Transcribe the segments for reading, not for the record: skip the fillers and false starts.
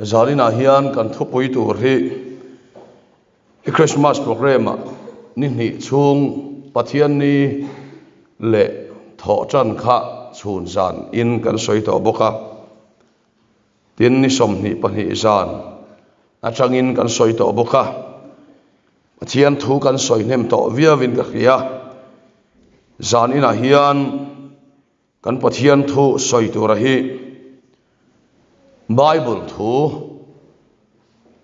zalina hian kan thupui tur hi Christmas program ni ni chung pathian ni le tho chan kha chhun zan in kan soi to boka tin ni som ni pani zan atangin kan soi to boka pathian thu kan soi nem to viavin ka khia zan ina hian kan pathian thu soi tur hi Bible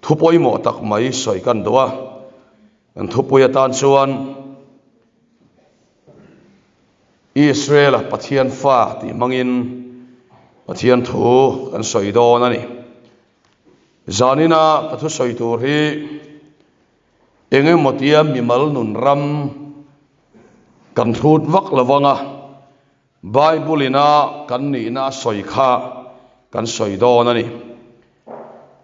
thu poi mo tak mai soi kan doa kan thu poi atan chuan Israel pathian fa ti mangin pathian thu kan soi do na ni zanina ka thu soi tur hi enge motia mimal nun ram kan thut vak lawanga Bible ina kan ni na soi kha kan soi do na ni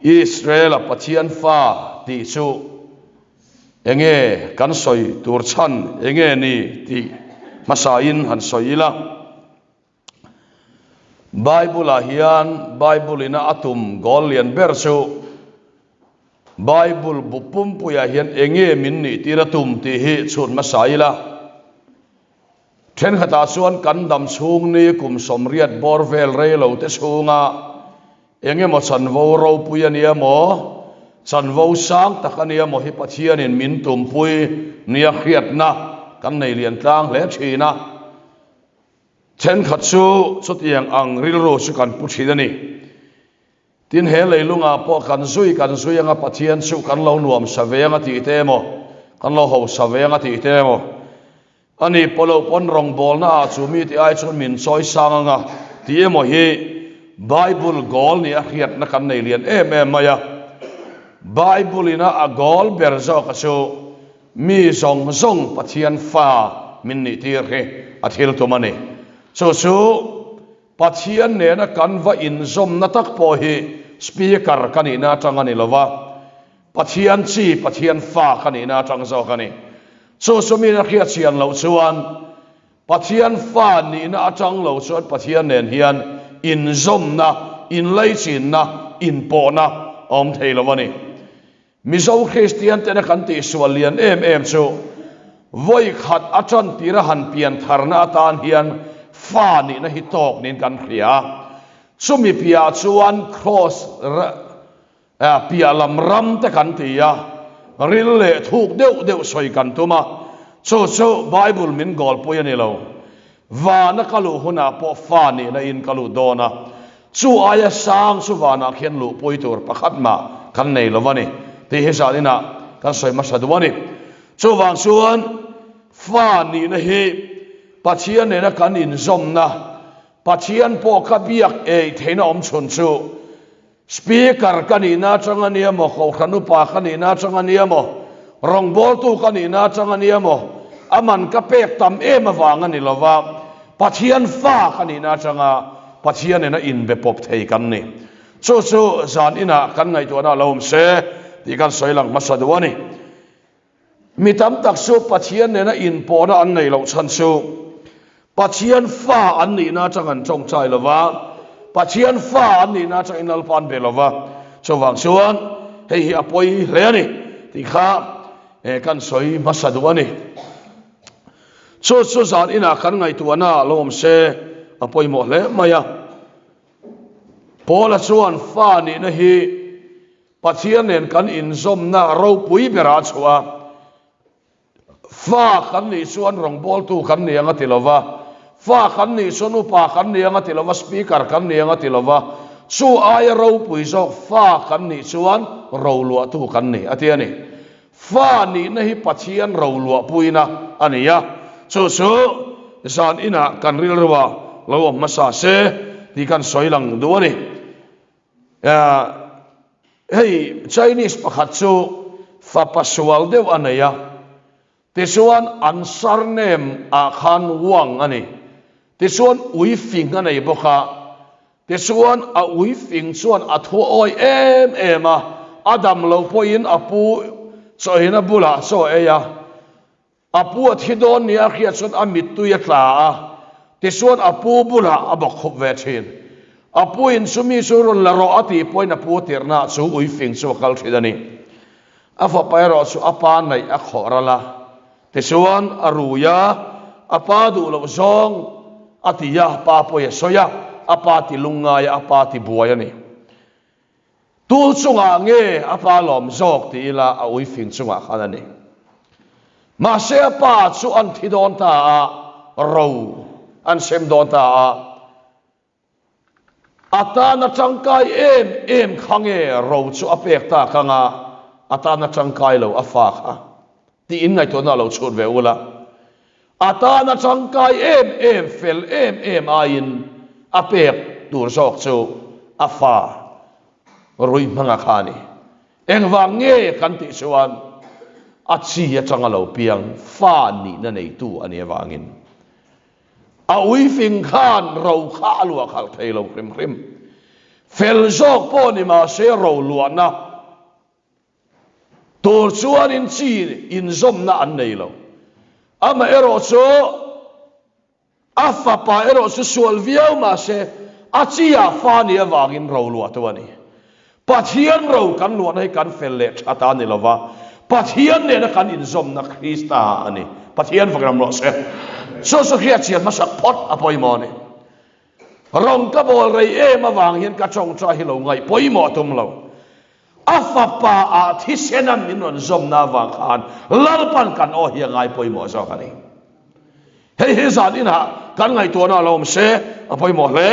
Israel pathian fa ti chu enge kan soi tur chan enge ni ti masain han soila Bible hian Bible ina atum golian bersu Bible bupum puya hian enge min ni tiratum ti hi chun masaila then khata chuan kan dam chung ni kum somriat borvel reilo te chunga enge mo chan vo ro puya nia mo chan vo sang takania mo hi pathian in min tum pui nia khiat na kan nei lian tlang le thina then khat chu chutiang ang ril ro chu kan pu thina ni tin he leilunga po kan zui anga pathian chu kan lo nuam savenga ti te mo kan lo ho savenga ti te mo ani polo pon rong bol na chu mi ti ai chun min choi sanganga ti emo hi Bible gol ni a khiat na kan nei lian em maya Bible ina a gol berzo ka chu mi zong pathian fa min ni tir he athil to mani chu pathian ne na kan va in zom na tak po hi speaker kani na tangani lova pathian chi pathian fa kani na tang zo kani chu mi na khiat sian lo chuan pathian fa ni na atang lo chuan pathian nen hian in zom na in lei chin na in po na om thei lovani mizo Christian te na kan ti swalian em chu voi khat achan tira han pian tharna tan hian fa ni na hi tok nin kan khria sumi pia chuan cross pia lam ram te kan ti ya ril le thuk deuh soi kan tuma chu Bible min gol poya ni lo wa na kalu huna po fa ni na in kalu dona chu aya sang chu wa na khian lu poi tur pakhat ma kan nei lovani ti he salina kan soi ma sadwani chu wang chuan fa ni na hi pathian ne na kan in zom na pathian po ka biak e theina om chun chu speaker kanina changania mo kho khanu pa kanina changania mo rong bol tu kanina changania mo aman ka pek tam em awanga ni lova pathian fa kanina changa pathian ena in be pop thei kan ni chu zan ina kan ngai to na lom se ti kan soilang masadwani mitam tak su pathian ena in po na an nei lo chan su pathian fa an ni na changan chong chai lova pathian fa an ni na chang inal pan be lova chowang chuan hei hi apoi hle ani ti kha kan soi masadwani chu zan ina kan ngai tu na lom se apoi mo hle maya pola chuan fa ni na hi pathian nen kan in zom na ro pui bera chua fa kan ni chuan rong bol tu kan ni anga tilova fa kan ni sonu pa kan ni anga tilova speaker kan ni anga tilova chu aya ro pui zo fa kan ni chuan ro lua tu kan ni atiani fa ni na hi pathian ro lua puina ania chu zan ina kan ril ruwa lo masa se ti kan soilang duani hey Chinese pakhat chu fa pasual deu anaya tisuan ansar nem a khan wang ani tisuan ui fing anei boka tisuan a ui fing chuan a thu oi em adam lo poin apu choina bula so eya apu thidon nia khia chun amit tu ya tla tisuan apu bula abok khop ve thin apuin sumi surun la ro ati poina pu tirna chu ui fing chu kal thidani afa pairo chu apa nei a khorala te suan aruya apa du lo zong atiya pa poya soya apa ti lunga ya apa ti buaya ni tu chunga nge apa lom zok ti la a ui fing chunga khanani ma se apa chu an thidon ta ro an sem don ta ata na changkai em khange ro chu apek ta khanga ata na changkai lo afa kha ti in ngai to na lo chut ve ula ata na changkai em fel em ain apek dur sok chu afa rui manga khani eng wang nge kan ti chuan achi ya changalo piang fa ni na nei tu ani wangin a ui fing khan ro kha lua khal thei lo krim krim fel jok po ni ma se ro lua na tur chuan in chi in zom na an nei lo ama ero cho afa pa ero su sual viau ma se achi ya fa ni awangin ro lua to ani pathian ro kan luan hai kan fel le ata ni lova pathian ne na kan in zom na krista ani pathian vagram lo se so khia chiat ma sak phot apoi mo ni rong ka bol rei e ma wang hian ka chong cha hi lo ngai poi mo tum lo afa pa a thi senam min on zom na wang khan lal pan kan o hi ngai poi mo zo kani hei zan in ha kan ngai to na lom se apoi mo le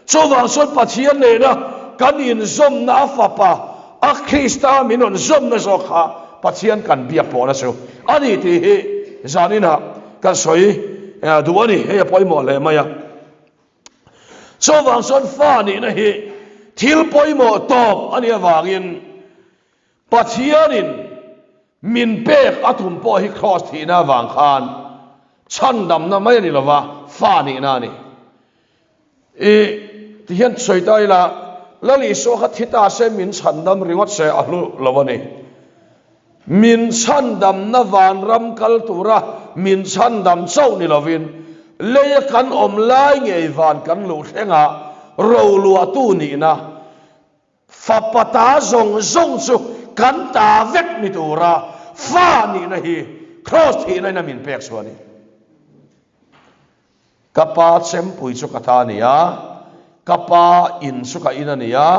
so wang sot pathian ne na kan in zom na afa pa a krista min on zom na zo kha pathian kan bia po na so ani ti hi zan in ha kan soi duani hei apoi mo le maya so wang son fa ni na hi thil poi mo top ani awangin pathianin min pek athum po hi cross thi na wang khan chan dam na mai ni lova fa ni na ni ti hian choi tai la lali so kha thita se min chan dam ringot se alu lawani min chan dam na van ram kal tura min chan dam chau ni lovin le kan om lai ngei van kan lu thenga ro lua tu ni na fa pata zong chu kan ta vek ni tura fa ni na hi cross thi na min pek swani kapa chem pui chu katha ni ya kapa in su ka in ani ya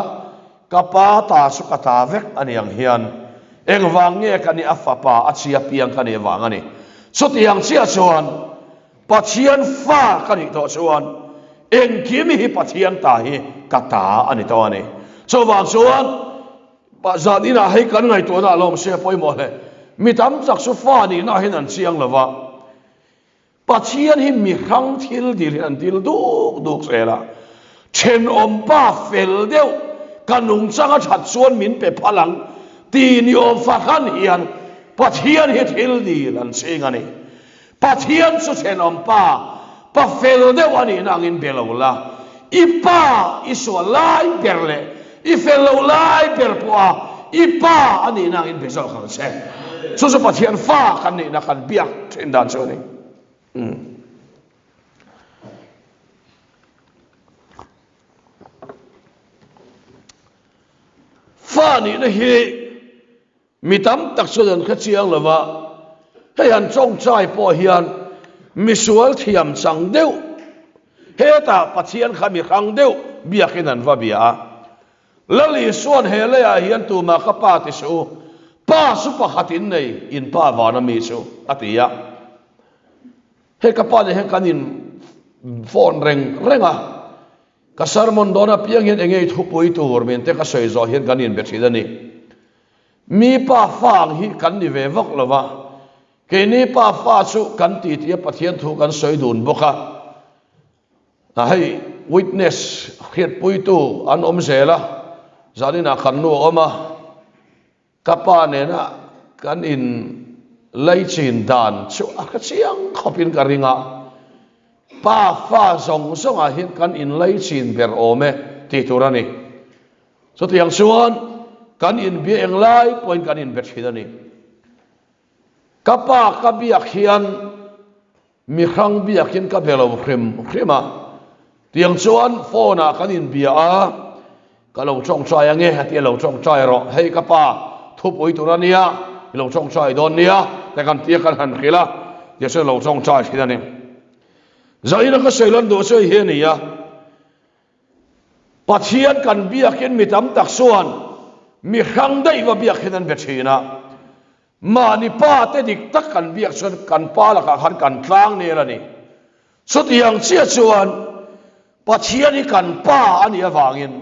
kapa ta su ka ta vek ani ang hian eng wang nge kani afapa achia piang kani wang ani sutiang chia chuan pathian fa kani to chuan eng kimi hi pathian ta hi kata ani to ani so wang chuan pa zadina hai kan ngai to na lom se poi mo le mitam chak su fa ni na hin an chiang lawa pathian hi mi khang thil dil an dil duk sela chen om pa fel deu kanung changa that chuan min pe phalang ti ni om fa khan hian pathian hi thil dil an ching ani pathian su chen om pa fel deu ani nangin belola ipa isu lai berle ifelo lai berpoa ipa ani nangin bezo khang se so pathian fa kan ni na kan biak thin dan choni fa ni na hi mitam tak so dan kha chiang lawa hei an chong chai po hian misual thiam chang deu heta pathian khami khang deu biakin an va bia lali suan hele a hian tu ma kha pa ti su pa su pa khatin nei in pa wa na mi su atia he ka pa ne he kanin phone renga ka sermon dona piang hian engei thu pui tur men te ka soi zo hian kanin be thidani mi pa fang hi kan ni ve vok lova ke ni pa fa su kan ti ti pathian thu kan soi dun boka hai witness khiat pui tu an om zela zanina khannu oma kapa ne na kan in lai chin dan chu a chiang khopin karinga pa fa zong zong a hin kan in lai chin ber ome ti turani so tiang suan kan in bi eng lai point kan in bet hidani kapa kabiak hian mi khang biakin ka belo khrim khima tiếng chuan phone à kan in bia a ka lo chong chai ange hati lo chong chai ro hei ka pa thup oi turania lo chong chai don nia te kan tia kan han khila ye se lo chong chai khidani zaina ka seilan do se he ni ya pathian kan bia ken mi tam tak suan mi khang dai wa bia khinan be thina ma ni pa te dik tak kan bia suan kan pa la ka han kan tlang ne la ni sut yang chia chuan pathian ni kan pa ani awangin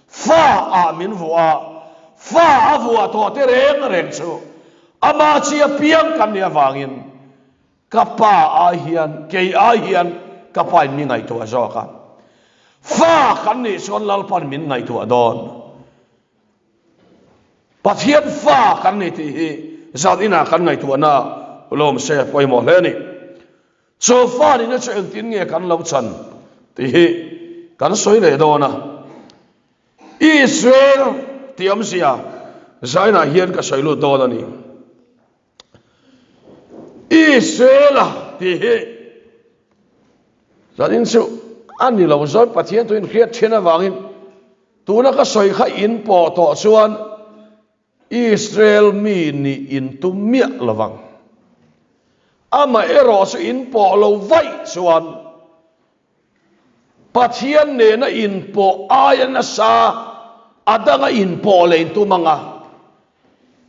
fa a min vua fa a vua to te reng reng chu ama chia piang kan ni awangin ka pa a hian ke a hian ka pa mi ngai to zo ka fa kan ni son lal pan min ngai to don pathian fa kan ni ti hi zadina kan ngai to na lom se poi mo le ni so fa ni na che tin nge kan lo chan ti hi kan soi le do na Israel tiam sia zaina hian ka soi lu do na ni Israel ti hi zadin su ani lo zoi pathian tu in khiat thena wangin tu na ka soi kha in po to chuan Israel mi ni in tu mia lawang ama ero su in po lo vai chuan pathian ne na in po ayan na sa adanga in po le tu manga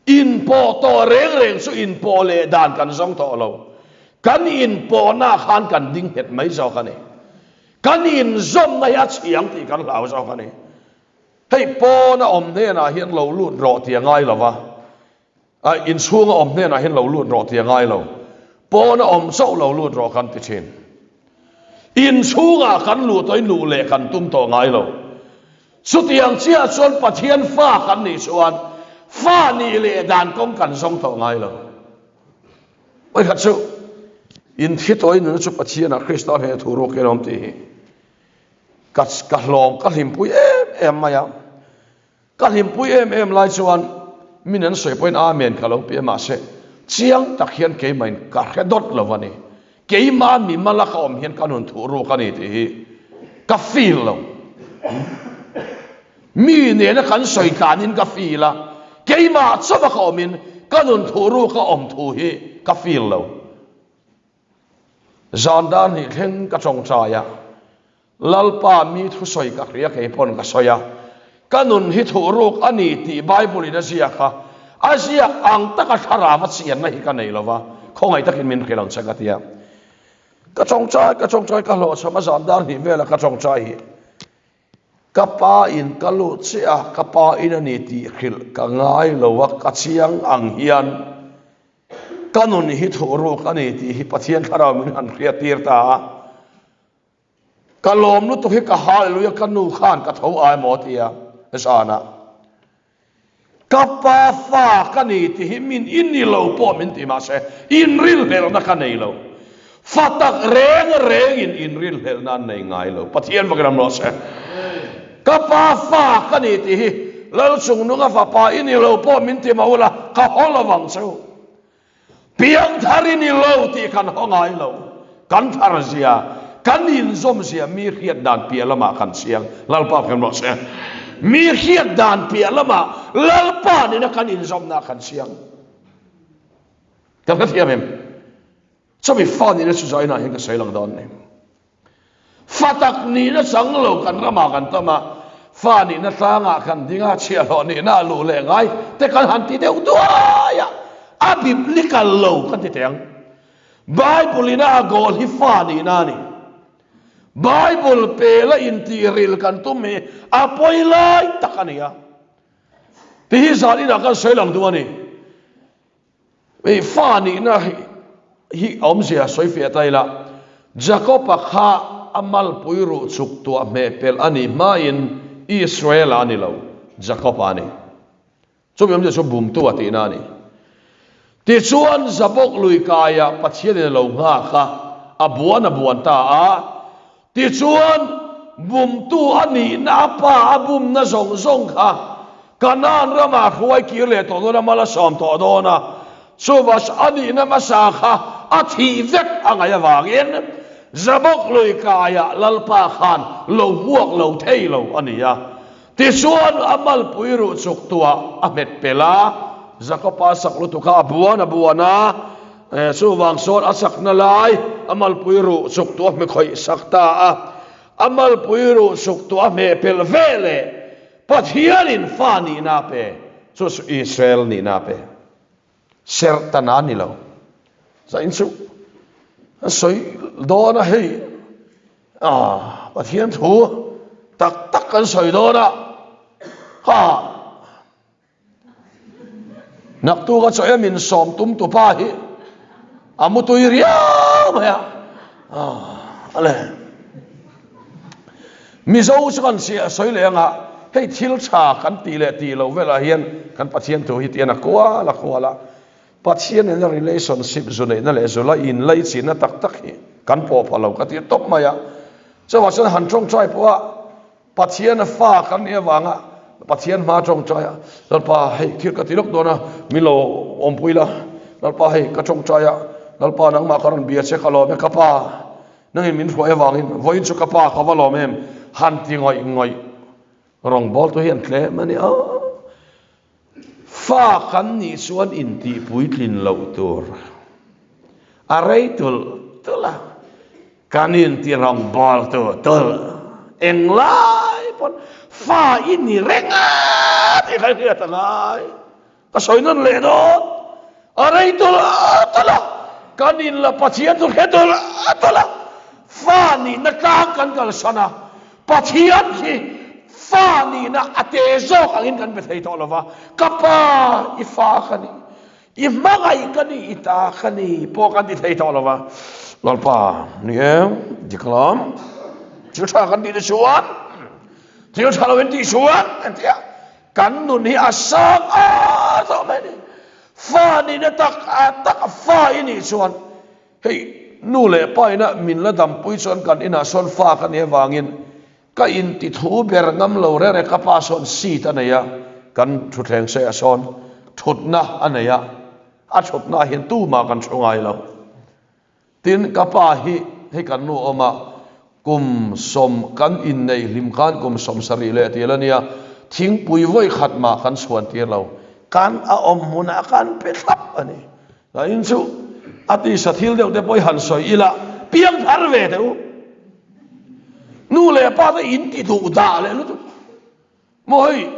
in po to reng reng su in po le dan kan song to lo kan in po na khan kan ding het mai zo kan ni kan in zom na ya chiang ti kan lao zo kan ni hei po na om ne na hian lo lut ro ti ngai lawa a in chunga om ne na hian lo lut ro ti ngai lo po na om so lo lut ro kan ti chin in chunga kan lu toin lu le kan tum to ngai lo su tiang chia chuan pathian fa kan ni chuan fa ni le dan kong kan song to ngai lo oi khat chu in thi toy nu chu pathian a Krista he thu ro ke rom ti ka hlom ka hlim pui em maya ka hlim pui em lai chuan min an soi point amen ka lo pe ma se chiang tak hian ke main ka khedot lovani ke ma mi mala ka om hian kanun thu ro ka ni ti ka feel lo mi ne na kan soi kanin ka feel la ke ma chaba ka omin kanun thu ro ka om thu hi ka feel lo zandan hi theng ka chong cha ya lalpa mi thu soi ka ria ke pon ka soya kanun hi thu ruk ani ti bible ina sia kha asia ang taka thara wa sian na hi ka nei lova khongai takin min khilang chakatia ka chong cha ka lo sama zandan hi vela ka chong cha hi ka pa in ka lu chia ka pa in ani ti khil ka ngai lo wa ka chiang ang hian kanun hi thu ruk ani ti hi pathian thara min an khria tir ta kalom nu to hi ka hallelujah kanu khan ka tho ai mo tia esana kapa fa kani ti min inni lo po min ti ma se in ril hel na kanei lo fatak reng in ril hel na nei ngai lo pathian vagram lo se kapa fa kani ti lal sung nu nga fa pa inni lo po min ti ma ula ka hola wang chu piang thari ni lo ti kan hongai lo kan thar zia kan in zom sia mi khiat dan pia lama kan siang lalpa kan mo se mi khiat dan pia lama lalpa ni na kan in zom na kan siang kan ka thiam em so mi fa ni na su zai na hin ka sai lang don ne fatak ni na sang lo kan rama kan tama fa ni na tanga kan dinga chia lo ni na lu le ngai te kan han ti deu ya a biblical lo kan ti teng bible ina gol hi fa ni na ni Bible pela intiril kan tumme apoi lai takania ti hi zali na kan soilang duani e fani na hi omsia soifia taila Jacob kha amal puiru chuk tu me pel ani main Israel ani lo Jacob ani chum yam je bum tu ati na ni ti chuan zabok lui kaya pathian lo nga kha abuan ta a ti chuan bum tu ani na pa abum na zong kha kanan rama khwai ki le to na mala som to do na so was ani na masa kha a thi vek anga ya wangin zabok loi kaya lalpa khan lo buak lo thei lo ania ti suan amal puiru chuk tua amet pela zakapa saklu tu kha buana su wang son asak na lai amal puiru chuk tua me khoi sakta a amal puiru chuk tua me pel vele pathianin fani na pe su Israel ni na pe sertana ni lo sa insu soi do na hei pathian thu tak kan soi do na ha nak tu ka soi min som tum tu pa hi amu tu ria maya ale mi zo kan sia soi le nga hei thil cha kan ti le ti lo vela hian kan pathian thu hi tiana kwa la pathian in relationship zune na le zola in lai china tak hi kan po phalo ka ti top maya chawa san han chong chai po pathian fa kan e wanga pathian ma chong chai lalpa hei thil ka ti lok dona milo ompuila lalpa hei ka chong chai lalpa nang ma karon bia che khalo me kapa nang min fo e wangin voin chu kapa khawalo mem han ti ngoi rong bol to hian tle mani fa kan ni suan in ti puitlin lo tur arei tula kanin ti rong bol tul eng lai pon fa in ni renga ti khai ti tangai ka soinon le do arei tula kanin la pathian tu tula fa ni na ka kan kal sana pathian ki fani na ate zo kangin kan bethei to lova kapa ifa khani imagai kani ita khani po kan di thei to lova lolpa ni diklam chutha kan di suan thil thalo wen di suan antia kan nun hi asang to meni fani na tak fa ini suan hei nu le pai na min la dam pui suan kan ina son fa kan he wangin ka in ti thu ber ngam lo re ka pa son si ta na ya kan thu theng se a son thut na anaya a thut na hin tu ma kan chungai lo tin ka pa hi kan nu oma kum som kan in nei lim kan kum som sari le ti lania thing pui voi khat ma kan suan ti lo kan a om muna kan pe thap ani la in chu ati sathil deu te poi han soi ila piang thar ve te nu le pa ta in ti thu da le lu tu moi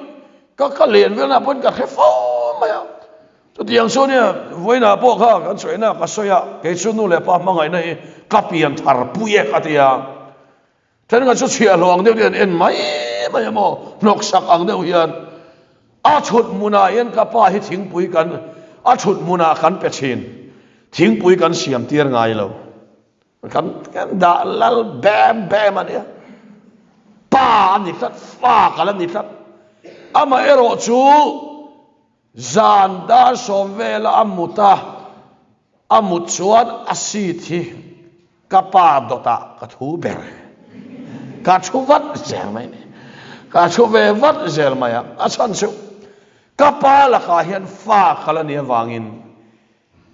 ka len vel na pon ka khe fo ma ya to tiang so ne voina po kha kan soi na ka soya ke chu nu le pa ma ngai nei ka pian thar puye ka tia ten ga chu chia long deu den en mai ma mo nok sak ang deu hian a chut muna yen ka pa hi thing pui kan a chut muna kan pe chin thing pui kan siam tir ngai lo kan da lal bam ania pa ni sat fa kala ni sat ama ero chu zan da som vela amuta amut chuan asithi kapa dota ka thu ber ka chu vat zel mai ne ka chu ve vat zel mai a chan chu kapa la kha hian fa kala ni wangin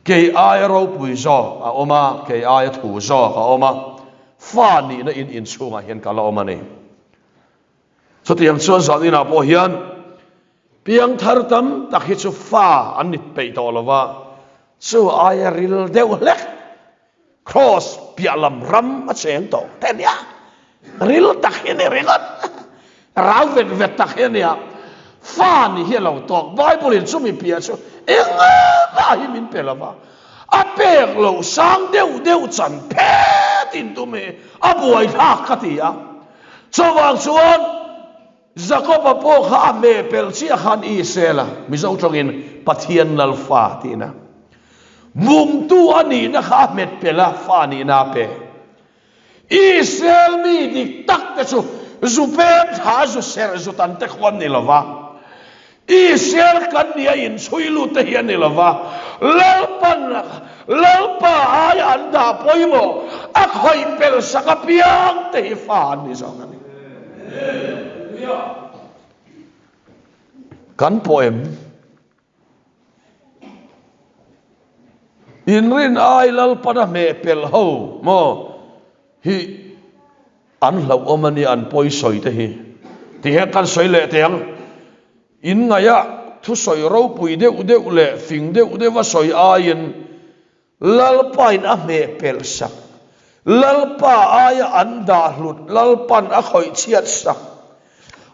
ke ai ro pui zo a oma ke ai thu zo a oma fa ni na in chunga hian kala oma ne so tiang chuan zan ina po hian piang thar tam takhi chu fa an nit pe to lova chu ai ril deu lek cross pialam ram a cheng to ten ya ril takhi ne ringat raw vet takhi ne ya fa ni hi lo tok bible in chu mi pia chu enga ba hi min pe lova a pek lo sang deu chan phe tin tu me a buai tha khatia chawang chuan Jacob po kha me pel chi khan Israel mi zo tongin pathian lal fa tina mum tu ani na kha met pela fa ni na pe Israel mi dik tak te chu zu pe tha zu ser zu tan te khwan ni lova Israel kan nia in suilu te hian ni lova lalpa ay anda poimo a khoi pel sakapiang te fa ni zo kan kan poem in rin ai lal pada me pel ho mo hi an lau omani an poi soi te hi ti he kan soi le teng in ngaya thu soi ro pui de ude ule fing de ude wa soi ain lalpa in a me pel sak lalpa aya an da hlut lalpan a khoi chiat sak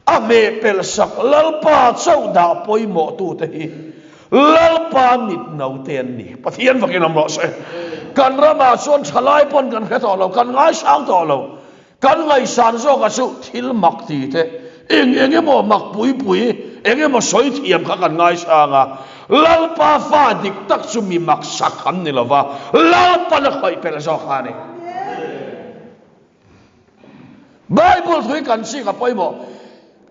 a me pel sak lalpa chau da poi mo tu te hi lalpa mit nau ten ni pathian vakin am ro se kan rama son thalai pon kan khe to lo kan ngai sang to lo kan ngai san zo ka su thil mak ti te eng mo mak pui pui eng mo soi thiam kha kan ngai sanga lalpa fa dik tak su mi mak sak han ni lova lalpa na khoi pel zo kha ni Bible thui kan si ka poi mo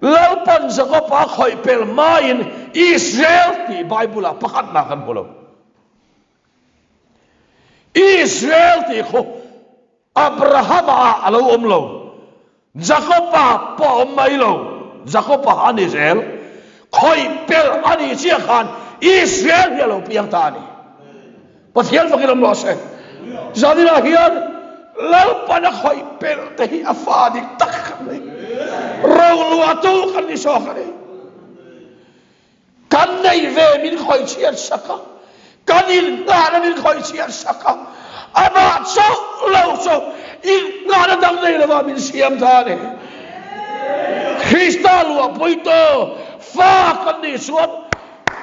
lalpan sa ko pa khoi pel main Israel ti Bible a pakhat na kan polo Israel ti kho Abraham a alo omlo Jacob pa po mai lo Jacob pa an Israel khoi pel ani chia khan Israel ya lo piang ta ni pathian vakiram lo se zadina hian lalpan a khoi pel te hi afa dik tak ni rau atul kan ni so kan kan nei ve min khoi chiat saka kan in na min khoi chiat saka ama so lo so in na dang nei la min siam tha ni Krista lu poito fa kan ni suat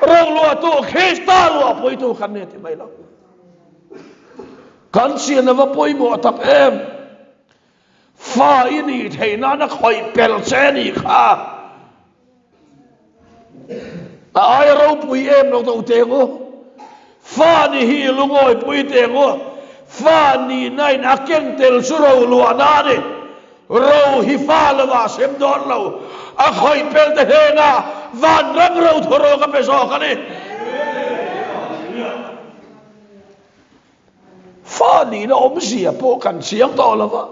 rau lu atul Krista lu poito kan ni ti mai lo kan sian na va poi mo tak em fa ini theina na khoi pel che ni kha ai ro pui em lo to te go fa ni hi lungoi pui te go fa ni nai na ken tel su ro lu ana ni ro hi fa la wa sem don lo a khoi pel te he na van rang ro thoro ka pe so ka ni fa ni na om sia po kan siang to la wa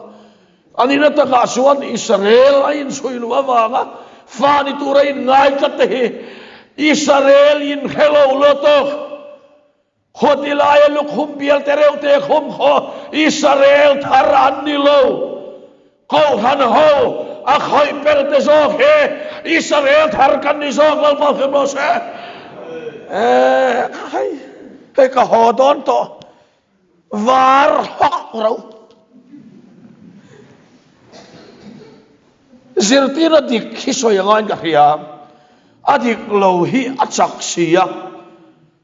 ani na ta ka suan Israel ain soilu awanga fa ni turai ngai ka te Israel in hello loto khotilai lukhum bial tereu te khum kho Israel thar an ni lo ko han ho a khoi per te zo he Israel thar kan ni zo lal pa khem lo se hai ka ho don to var hok ro zirtina dik khisoy ngan ka khia adik lo hi achak sia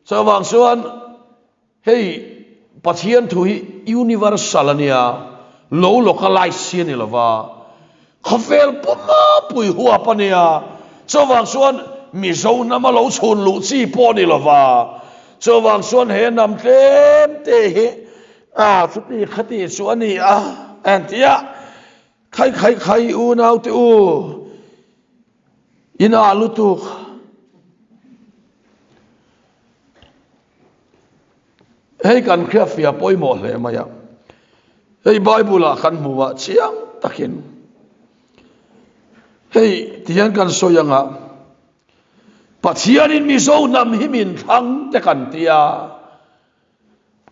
sawang suan hey pathian thui universal ania lo localize sia ni lova khafel puma pui huwa pania sawang suan mi zo na ma lo chun lu chi po ni lova sawang suan he nam tlem te he chuti khati suani antia khai u nau te u ina lutu hei kan khia fia poi mo le maya hei Bible a kan muwa chiang takin hei tian kan soyanga pathian in mi zo nam himin thang te kan tia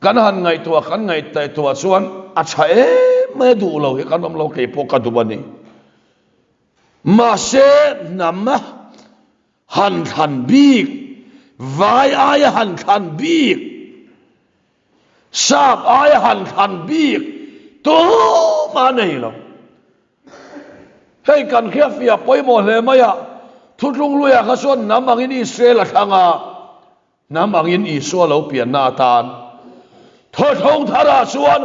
kan han ngai tua kan ngai tai tua chuan a chae me du lo he kan om lo ke po ka du bani ma se namma han big vai ai han big sap ai han big to ma nei lo hei kan khia fia poi mo le maya thutlung luya ka son namang in Israel thanga namang in Israel lo pian na tan tho thong thara chuan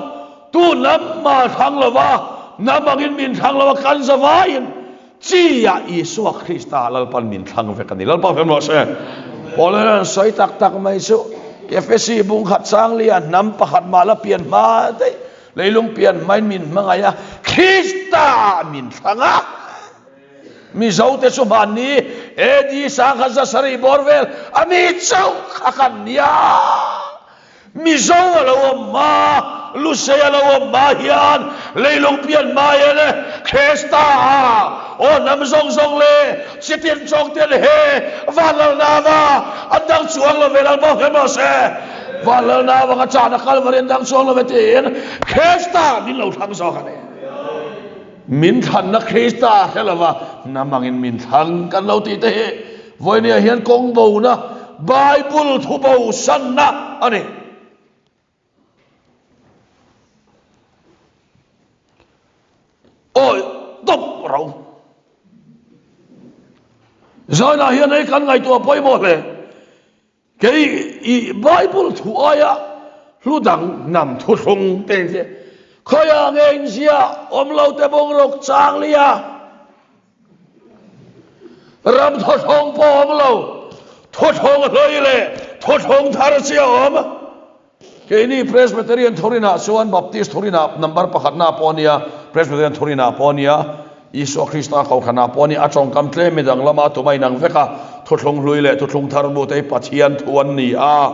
tu nam ma thang lawa namang in min thang lawa kan zawain chi ya Isu Krista lalpan min thang ve kan lalpa fem lo se polen soi tak mai su FSC bung khat sang lian nam pakhat mala pian ma dei leilung pian main min mangaya Krista min thanga mi zo te su man ni edi sang kha sari borvel ami chau khakan nia mi zo lo ma lu se lo ma hian leilung pian ma ele Krista o nam zong le sitin chong te le he valal na wa andang chuang lo velal ba he ma se valal na wa cha na kal varen dang chuang lo vetin Krista min lo thang so ka ne min than na Krista helawa namangin min than kan lo ti te voi ne hian kong bo na Bible thu bo san na ani ôi top rau rồi là hiện nay kan ngai tua poi mo le cái Bible thu aya lu dang nam thu thung te je khoya ngeng sia om lo te bong rok chang lia ram thu thung po om lo thu thung loi le thu thung thar sia om cái ni Presbyterian thorina suan Baptist thorina number pakhat na ponia Presbyterian thorina ponia Isu Krista kau khana poni achong kam tle me dang lama to mai nang veka thuthung lui le thuthung thar bu te pathian thuan ni a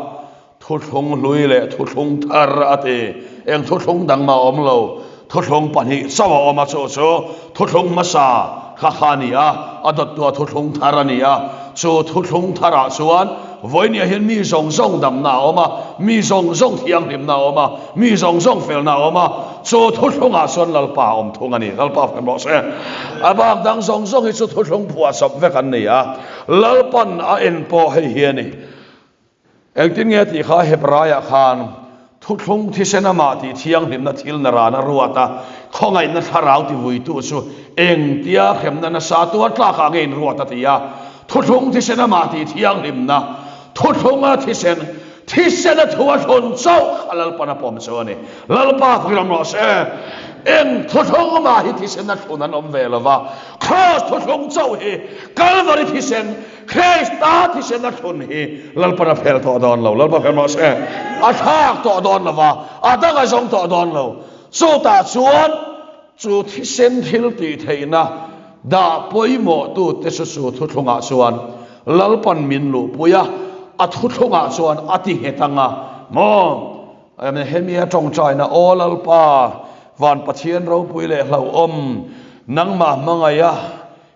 thuthung lui le thuthung thar ate eng thuthung dang ma om lo thuthung pani sawa oma cho cho thuthung masa kha khani a adat to thuthung thar ani a cho thuthung thara suan voinia hian mi song song dam na oma mi song song thiang lim na oma mi song song fel na oma so thuthunga son lalpa om thung ani lalpa pham lo se abang dang song song hi so thuthung phua sap ve kan ni a lalpan a en po hei hiani engtin nge ti kha hebraya khan thuthung thi senama ti thiang lim na thil na ra na ruata khongai na tharau ti vui tu su eng tia khem na sa tu tla kha ngein ruata ti ya thuthung thi senama ti thiang lim na thuthunga thi sen a thua thon chau alal pana pom chawani lalpa phram lo se eng thuthung ma hi thi sen a thunan om ve lova cross thuthung chau hi calvary thi sen Christ ta thi sen a thun hi lalpa na fel to don lo lalpa phram lo se a thak to don lova a ta ga song to don lo so ta chuan chu thi sen thil ti theina da poimo tu te su su thuthunga chuan lalpan min lu puya a thuthunga chuan ati hetanga mo ame hemia tong chaina olalpa van pathian ro puile hlau om nangma mangaya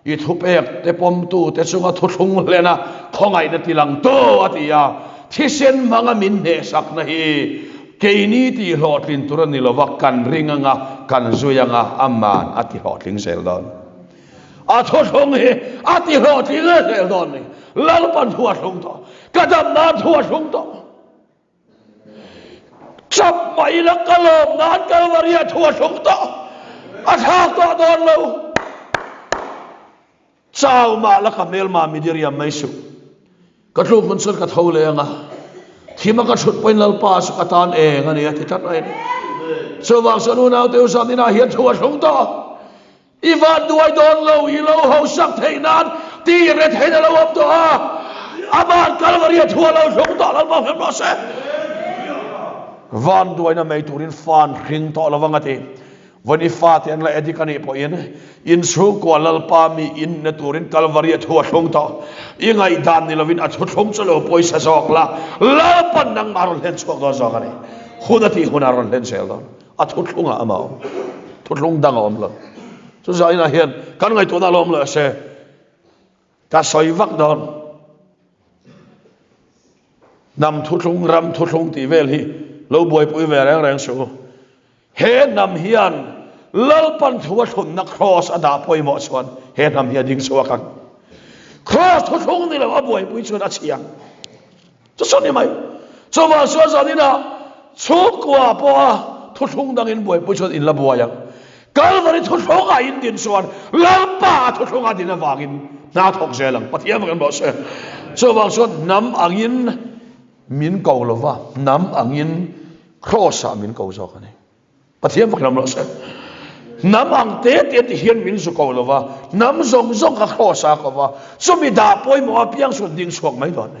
I thupek te pom tu te sunga thuthung lena khongai na tilang to atia thisen manga min he sak na hi keini ti hlotlin turani lovak kan ringanga kan zuyanga amman ati hlotling seldon a thuthung hi ati hlotling seldon ni lalpan thua thung to kadam na thua thung to chap mai la kalom nan kalvaria thua thung to a thak to don lo chau ma la kamel ma midiriam mai su ka tlu mun sur ka thole anga thima ka thut poin lal pa su katan e ngani ati tat ai so wang sanu na te usam ina hian thua thung to ivan duai don lo I lo ho sak theinan ti re theina lo op to a aman kalvaria thua lo thung to lal ba phem lo se van duai na mai turin fan ring to lawangati vani fa te an la edikani po in su ko lalpa mi in na turin kalvaria thua thung to ingai dan ni lovin a thum chalo poisa sok la lalpan nang marol hen chok do zok ani khudati hunaron hen sel don a thunga amao thung dang om lo chu za ina hian kan ngai to na lom la se ka soi vak don nam thung ram thung ti vel hi lo boy pui ve rang rang su he nam hian lalpan thua thun na cross ada poimo chuan he nam hian ding suwa kan cross thung ni lo boy pui chuan a chiang chu so ni mai so wa so za ni na chu kwa po thung dang in boy pui chuan in la boya Calvary thunga in din suan lalpa thunga din awangin na thok zelang pathiam kan bo se so wang so nam angin min ko lova nam angin cross a min ko zo kani pathiam kan bo se nam ang te te hian min su ko lova nam zong zong ka cross a ko wa so mi da poi mo apiang su ding suak mai don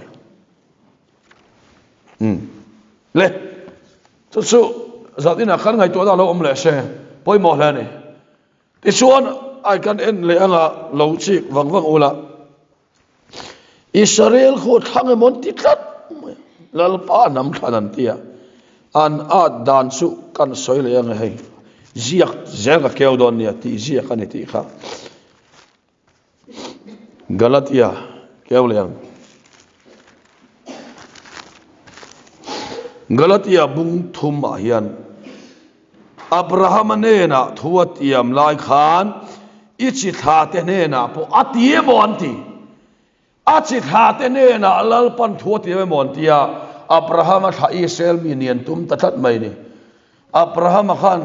le so so zatina kan ngai to da lo om le se poi mo la ne ti suan ai kan en le anga lo chi wang wang ula Israel khot thang mon ti tlat lalpa nam thanan tia an a dan su kan soi le anga hei ziak zelga keu don nia ti ziak kan ti kha Galatia keu le ang Galatia bung thum a hian Abraham ne na thuat iam lai khan ichi tha te ne na po atie monti achi tha te ne na lalpan thuat te montia Abraham tha Israel mi nian tum tathat mai ni Abraham khan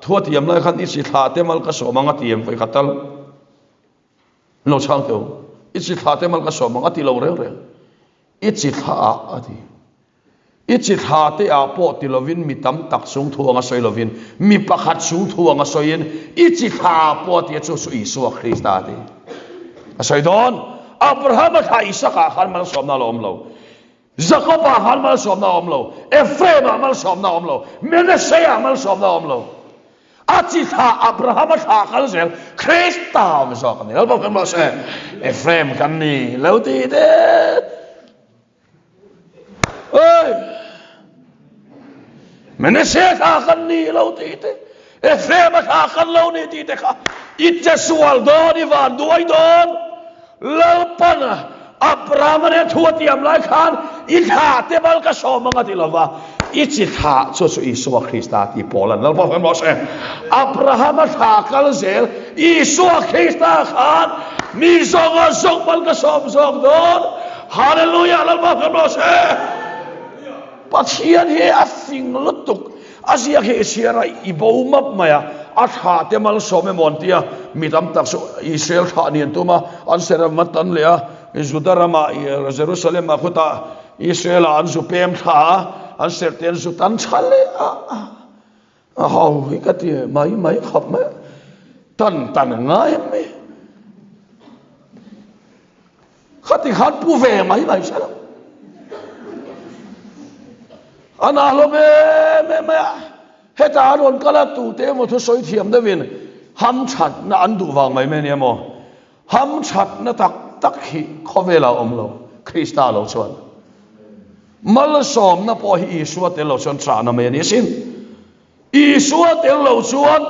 thuat iam lai khan ichi tha te mal ka so manga tiam fai khatal lo chang teu ichi tha te mal ka so manga ti lo re ichi tha ati ichi tha te a po ti lovin mi tam tak sung thuanga soi lovin mi pakhat sung thuanga soin ichi tha po ti chu su Isu Krista ti asoi don Abraham tha Isaac khan mal som na lom lo Jacob khan mal som na om lo Ephraim mal som na om lo Manasseh mal som na om lo achi tha Abraham tha khal zel Krista ma so kan ni lo kan ma se Ephraim kan ni lo ti de ơi Manasseh tha kan ni lo ti te Ephraim tha kan lo ni ti te kha itche sual don i van duai don lo pan Abraham ne thuat yam lai khan I tha te bal ka so manga ti lova ichi tha chu su Isu Krista ti polan lo kan mo se Abraham tha kal zel Isu Krista khan mi zonga zong bal ka som zong don hallelujah lo kan mo se Pathian he afing lutuk asia he siara ibo map maya atha te mal some montia mitam tak so Israel tha nian tuma an sera matan lea Judarama Jerusalem ma khuta Israel an su pem tha an ser ten su tan chale a hau hi ka ti mai khap ma tan ngai me khati khat pu ve mai sa ana lo me heta ron kala tu te mo thu soi thiam da win ham chat na an du wang mai me ne mo ham chat na tak hi khovela omlo Krista lo chuan mal som na po hi Isu te lo chuan tra na me ni sin Isu te lo chuan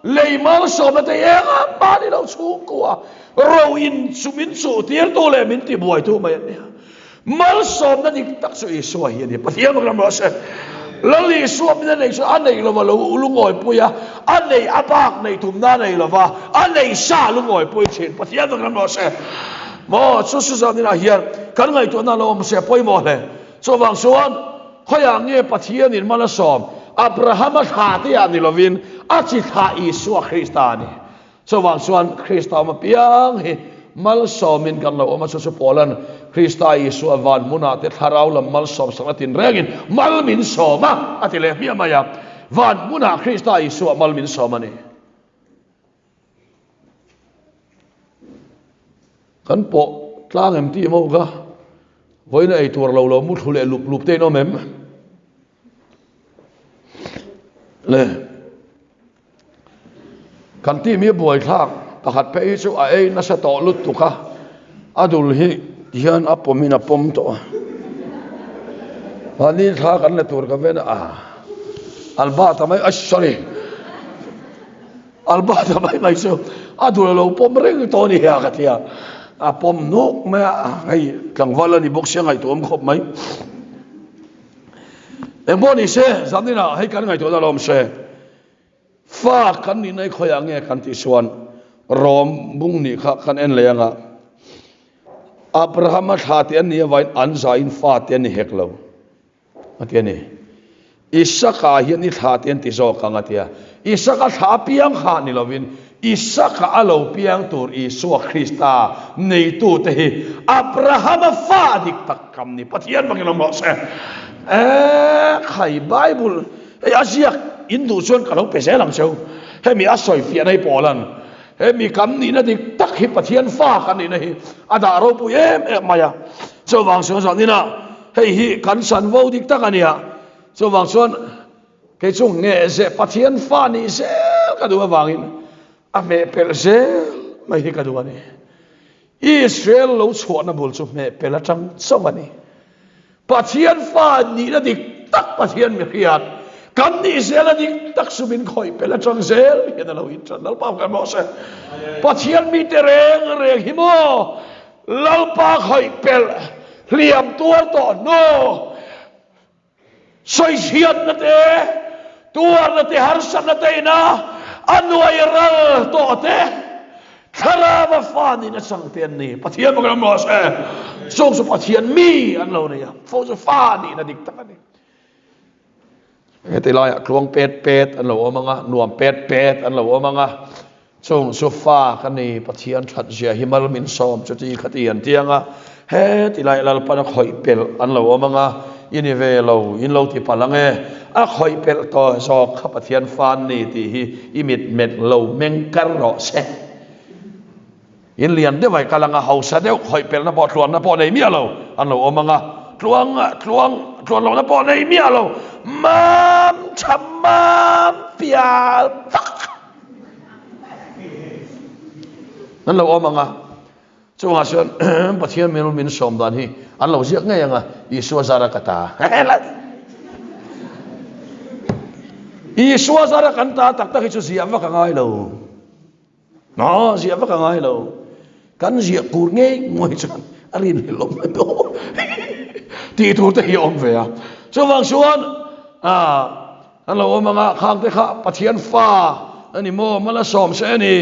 lei mal som na te ega ba ni lo chu kwa ro in sumin chu tir to le min ti buai tu mai ne mal som na dik tak su Isu hi ni pathian ram lo se lali suam na nei so anei lo lo lungoi puya anei abak nei tum na nei lo wa anei sa lungoi pui chin pathian ram lo se mo su zani na hian kan ngai to na lo mo se poi mo le so wang suan khoya nge pathian in mal som Abraham tha te ani lovin achi tha Isu Krista ni so wang suan Krista ma piang hi mal som in kan lo ma su polan Krista Isu avan muna te tharau lam mal som sangatin regin mal min soma atile mi maya van muna Krista Isu mal min soma ni kan po tlang em ti mo ga voina ei tur lo mu thule lup te no mem le kan ti mi boi thak pakhat pe chu a ei na sa to lut tu ka adul hi hian apomina pom to ani tha kan le tur ka vena alba ta mai sorry alba ta mai so adul lo pom reng to ni ha ka tia a pom nok ma ai kang wala ni bok siang ai to khop mai emboni se zamina hai kan ngai to da lom se fa kan ni nai khoya nge kan ti suan rom bung ni kha kan en lenga Abraham tha te ni vain an zain fa te ni heklo atene Isaac hian ni tha te ti zo ka ngatia Isaac tha piang kha ni lovin Isaac alo piang tur Isu Krista nei tu te hi Abraham fa dik tak kam ni pathian bangilom lo se khai Bible Asia Indu chuan ka lo pese lang cheu he mi asoi fi nei polan he mi kam ni na dik tak hi pathian fa kan ni nei ada ro pu maya so wang so ni na hei hi kan san vo dik tak ania so wang chuan ke chung nge se pathian fa ni se ka du wangin a me pel se mai hi ka du ani Israel lo chuan na bul chu me pel atang so ani pathian fa ni na dik tak pathian mi khiat kan ni se la dik tak subin khoi pel atang zel he na lo in chan lal pa kan mo se pathian mi te reng hi mo lal pa khoi pel liam tuar to no soi hiat na te tuar na te harsan na te na anu ay ral to te karama fani na sang tian ni pathian mga mo sa song sa pathian mi an lo niya fo sa fani na dikta ni ete laya kluang pet an lo mga nuam pet an lo mga song sofa kani pathian that sia himal min som chuti khatian tianga he tilai lal pa na khoi pel an lo mga ini ve lo in lo ti palange a khoi pel to so kha pathian fan ni ti hi imit met lo meng kar ro se in lian de vai kalanga hausa de khoi pel na bo tluan na bo nei mi lo an lo mga tluang lo na bo nei mi lo mam chamam pia nan lo mga so nga siya pathian meron min som dan hi an lo siya ngay nga iswa zara kata iswa zara kanta taktak isu siya va kangay lo no siya va kangay lo kan siya kur ngay ngoy chan arin hilom do ti tur te hi om ve ya so wang suan an lo mga khang te kha pathian fa ani mo mala som se ni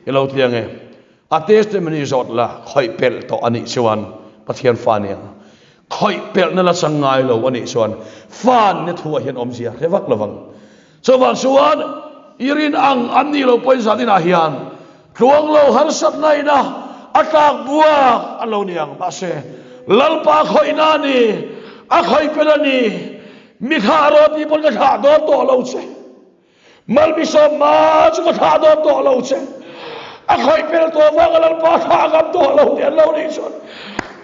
ilo tiang e a testimony zot la khoi pel to ani chuan pathian fania khoi pel na la sangai lo ani chuan fan ne thua hian om sia rewak lawang chuwang chuan irin ang ani lo poi zatina hian tluang lo har sat nai na atak bua alo niang ba se lalpa khoi na ni a khoi pel ani mi kha ro ti pol ka tha do to lo che mal bi so ma chu ka tha do to lo che a khoi pel to wang lal pa tha gam to lo tian lo ni son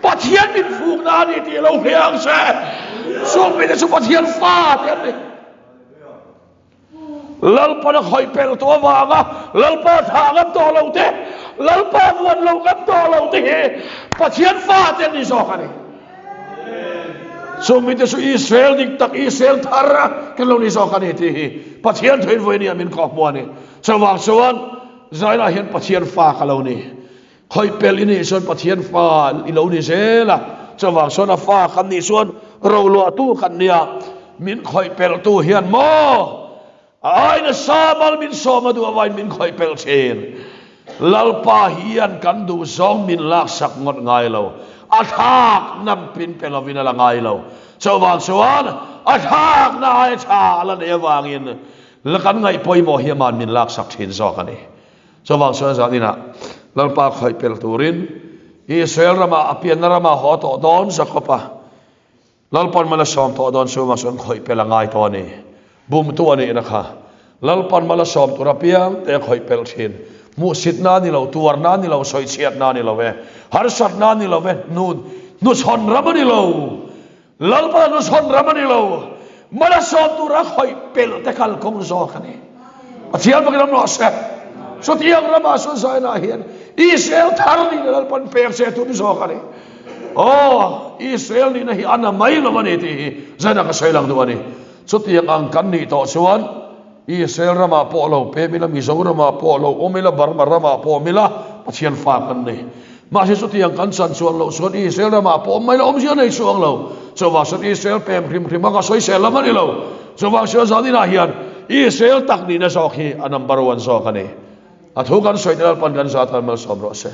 pathian min phuk na ni ti lo hiang se so mi de su pathian fa tian ni lal pa na khoi pel to wanga lal pa tha gam to lo te lal pa wan lo gam to lo te pathian fa tian ni so ka ni so mi de su Israel dik tak Israel thara kan lo ni so ka ni ti pathian thoin voi ni amin kok mo ni chawang chuan zaina hian pathian fa kalau ni khoi pel ini son pathian fa ilo ni zela chawang son a fa kan ni son ro lo tu kan nia min khoi pel tu hian mo ai na samal min soma du awai min khoi pel chen lalpa hian kan du zong min lak sak ngot ngai lo athak nam pin pelovina la ngai lo chawang chuan athak na ai cha la ne wangin lakan ngai poi mo hiaman min lak sak thin zo ka ni so wang so zanina lalpa khoi pel turin Israel rama apian rama ho to don sakopa lalpan mala som to don so ma son khoi pel ngai to ni bum tu ani na kha lalpan mala som tu rapiang te khoi pel thin mu sit na ni lo tuar na ni lo soi chiat na ni lo ve har sat na ni lo ve nu son rama ni lo lalpa nu son rama ni lo mala som tu ra khoi pel te kal kong zo ka ni pathian bagam no se so tiang rama so zaina hian Israel thar ni dal pan per se tu so kare Israel ni na hi ana mai lo mani ti zana ka sailang du ani so tiang ang kan ni to chuan Israel rama po lo pe mila mi zo rama po lo o mila barma rama po mila pathian fa kan ni ma se so tiang kan san chuan lo so Israel rama po mai lo om sia nei chuang lo so wa so Israel pem rim ma ka soi sel la mani lo so wa so zanina hian Israel tak ni na so khi a number 1 so ka ni athukan soidal pan gan sa tan mal sobro se